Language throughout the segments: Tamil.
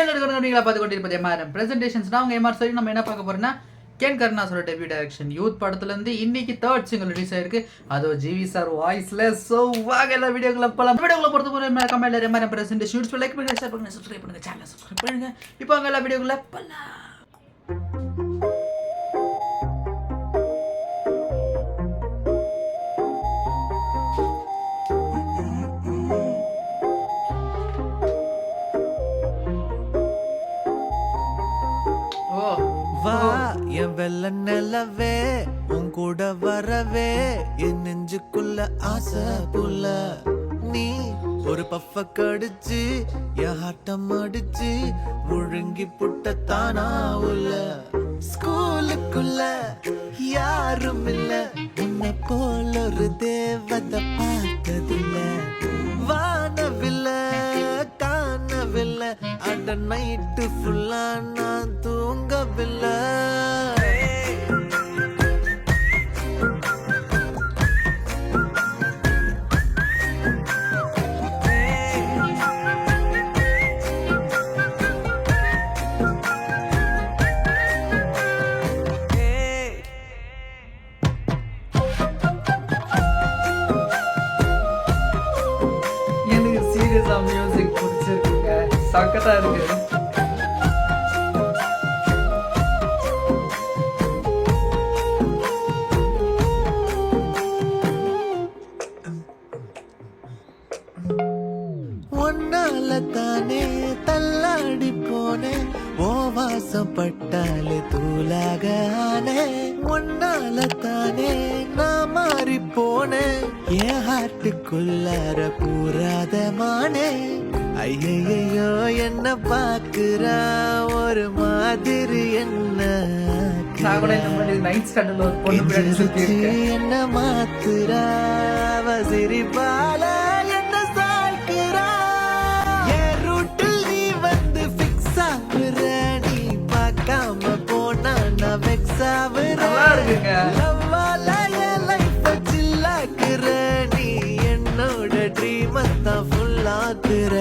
எல்லாருக்கும் நீங்களா பார்த்து கொண்டிருப்பது எம்ஆர்எம் பிரசன்டேஷன்ஸ். அவங்க எம்ஆர் சொல்லி நம்ம என்ன பார்க்க போறோம்னா கேன் கருணாஸோட டெபியூ டைரக்ஷன் யூத் படத்துலேருந்து இன்னைக்கு 3rd சிங்கிள் ரிலீஸ் ஆயிருக்கு. அதுவும் ஜிவி சார் வாய்ஸ்ல. ஸோ வாங்க எல்லா வீடியோக்குள்ள போகலாம். வீடியோக்குள்ள பொறுத்த போகிற கமெண்ட்ல எம்ஆர்எம் பிரசன்டேஷன் யூட்யூப் லைக் பண்ணுங்க, ஷேர் பண்ணுங்க, சப்ஸ்கிரைப் பண்ணுங்க, சேனலை சப்ஸ்கிரைப் பண்ணுங்க. இப்போ அங்கே எல்லா வீடியோக்குள்ள போகலாம். வா என் வெள்ள நிலவே உன் கூட வரவே என் நெஞ்சுக்குள்ள ஆசை புல நீ ஒரு பஃப கடிச்சு என் ஆட்டம் அடிச்சு முழுங்கி புட்ட தானா உள்ள ஸ்கூலுக்குள்ள யாரும் இல்ல உன்னை போல ஒரு தேவதை பார்த்ததில்ல வானவில்ல காணவில்லை அந்த நைட்டு ஃபுல்லா நான் தூங்கவில்லை. எனக்கு சீரியஸா மியூசிக் பிடிச்சிருக்குங்க, சக்கத்தா இருக்கு. ஒன்னால தானே தள்ளாடி போனேன் ஓ வாசம் பட்டாலே தூளாக ஆனே ஒன்னால தானே நான் மாறி போனேன் என் ஹார்ட்டுக்குள்ளார கூறாத மானே ஐயையோ என்ன பாக்குறா ஒரு மாதிரி என்ன என்ன மாத்துறா சிரிப்பால என்ன சாய்க்கிறா என் ரூட்டில் நீ வந்து பிக்ஸ் ஆகுற நீ பார்க்காம போனா நான் வெக்ஸ் ஆகுறேன் லவ்வால என் லைஃப் சில்லாக்குற நீ என்னோட ட்ரீம் தான் ஃபுல் ஆக்குற.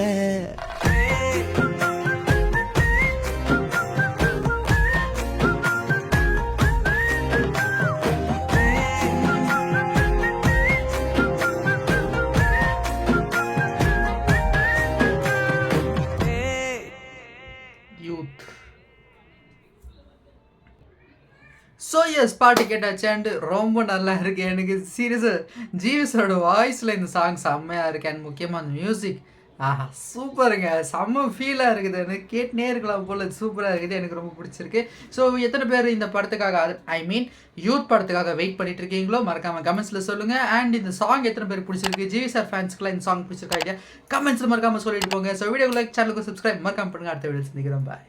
யூத். ஸோ எஸ் பாட்டு கேட்டாச்சு அண்ட் ரொம்ப நல்லா இருக்கு. எனக்கு சீரியஸாக ஜிவிஸோட வாய்ஸில் இந்த சாங் செம்மையாக இருக்கு. அண்ட் முக்கியமாக அந்த மியூசிக் ஆஹா சூப்பருங்க, செம்ம ஃபீலாக இருக்குது. எனக்கு கேட்டுனே இருக்கலாம் போல், சூப்பராக இருக்குது, எனக்கு ரொம்ப பிடிச்சிருக்கு. ஸோ எத்தனை பேர் இந்த படத்துக்காக ஐ மீன் யூத் படத்துக்காக வெயிட் பண்ணிட்டு இருக்கீங்களோ மறக்காமல் கமெண்ட்ஸில் சொல்லுங்கள். அண்ட் இந்த சாங் எத்தனை பேர் பிடிச்சிருக்கு, ஜிவி சார் ஃபேன்ஸ்க்குலாம் இந்த சாங் பிடிச்சிருக்கா இல்லையா கமெண்ட்ஸில் மறக்காமல் சொல்லிட்டு போங்க. ஸோ வீடியோ லைக், சேனலுக்கு சப்ஸ்கிரைப் மறக்காம பண்ணுங்கள். அடுத்த வீடியோ சந்திக்கிறோம். பாய்.